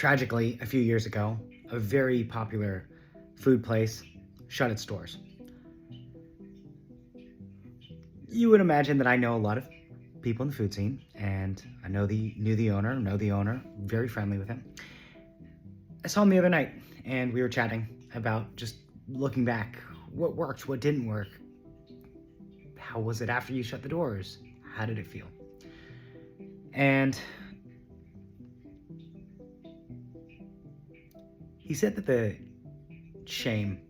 Tragically, a few years ago, a very popular food place shut its doors. You would imagine that I know a lot of people in the food scene, and I know know the owner, very friendly with him. I saw him the other night, and we were chatting about just looking back, what worked, what didn't work. How was it after you shut the doors? How did it feel? And he said that the shame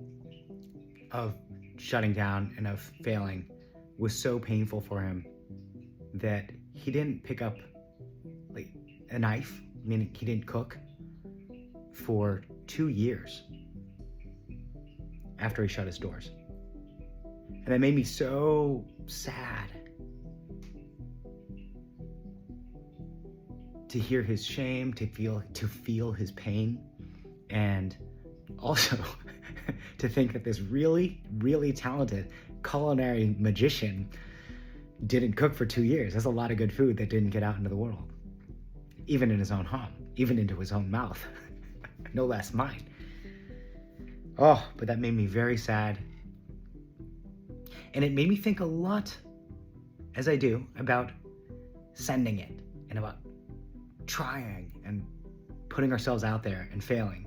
of shutting down and of failing was so painful for him that he didn't pick up like a knife, meaning he didn't cook, for 2 years after he shut his doors. And that made me so sad to hear his shame, to feel his pain, and also to think that this really, really talented culinary magician didn't cook for 2 years. That's a lot of good food that didn't get out into the world, even in his own home, even into his own mouth, no less mine. Oh, but that made me very sad. And it made me think a lot, as I do, about sending it and about trying and putting ourselves out there and failing.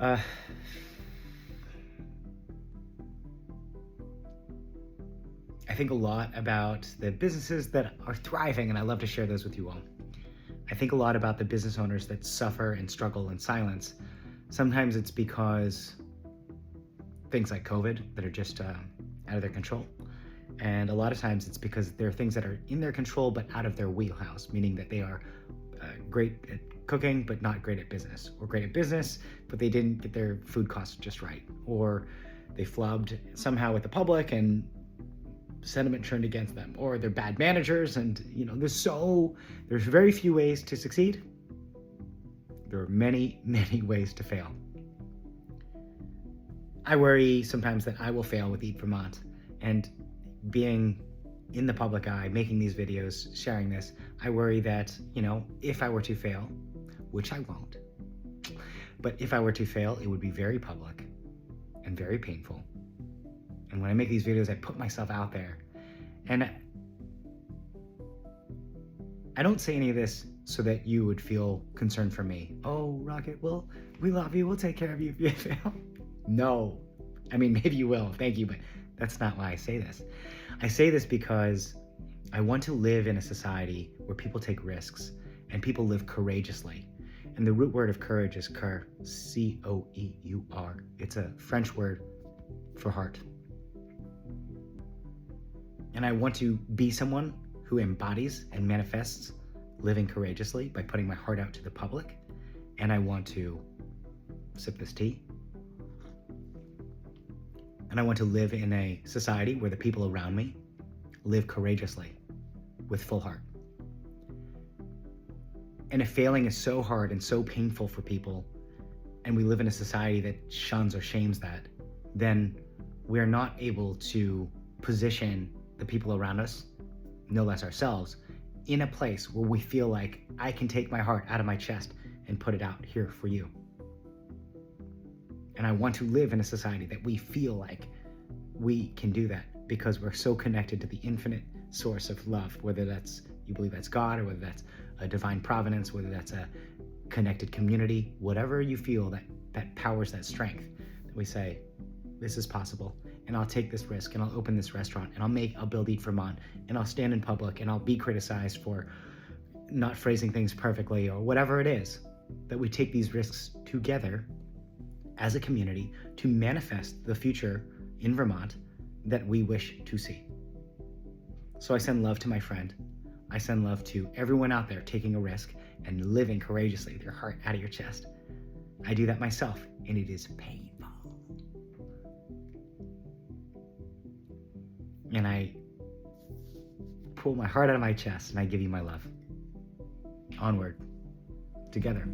I think a lot about the businesses that are thriving, and I love to share those with you all. I think a lot about the business owners that suffer and struggle in silence. Sometimes it's because things like COVID that are just out of their control. And a lot of times it's because there are things that are in their control but out of their wheelhouse, meaning that they are great at cooking but not great at business, or great at business but they didn't get their food costs just right, or they flubbed somehow with the public and sentiment turned against them, or they're bad managers. And there's very few ways to succeed. There are many, many ways to fail. I worry sometimes that I will fail with Eat Vermont, and being in the public eye, making these videos, sharing this, I worry that, if I were to fail, which I won't, but if I were to fail, it would be very public and very painful. And when I make these videos, I put myself out there. And I don't say any of this so that you would feel concerned for me. Oh, Rocket, well, we love you. We'll take care of you if you fail. No. I mean, maybe you will. Thank you, but that's not why I say this. I say this because I want to live in a society where people take risks and people live courageously. And the root word of courage is cœur, C-O-E-U-R. It's a French word for heart. And I want to be someone who embodies and manifests living courageously by putting my heart out to the public. And I want to sip this tea. And I want to live in a society where the people around me live courageously with full heart. And if failing is so hard and so painful for people, and we live in a society that shuns or shames that, then we're not able to position the people around us, no less ourselves, in a place where we feel like I can take my heart out of my chest and put it out here for you. And I want to live in a society that we feel like we can do that because we're so connected to the infinite source of love, whether that's, you believe that's God, or whether that's a divine providence, whether that's a connected community, whatever you feel that powers that strength, that we say, this is possible, and I'll take this risk, and I'll open this restaurant, and I'll build Eat Vermont, and I'll stand in public, and I'll be criticized for not phrasing things perfectly, or whatever it is, that we take these risks together as a community to manifest the future in Vermont that we wish to see. So I send love to my friend. I send love to everyone out there taking a risk and living courageously with your heart out of your chest. I do that myself, and it is painful. And I pull my heart out of my chest and I give you my love. Onward, together.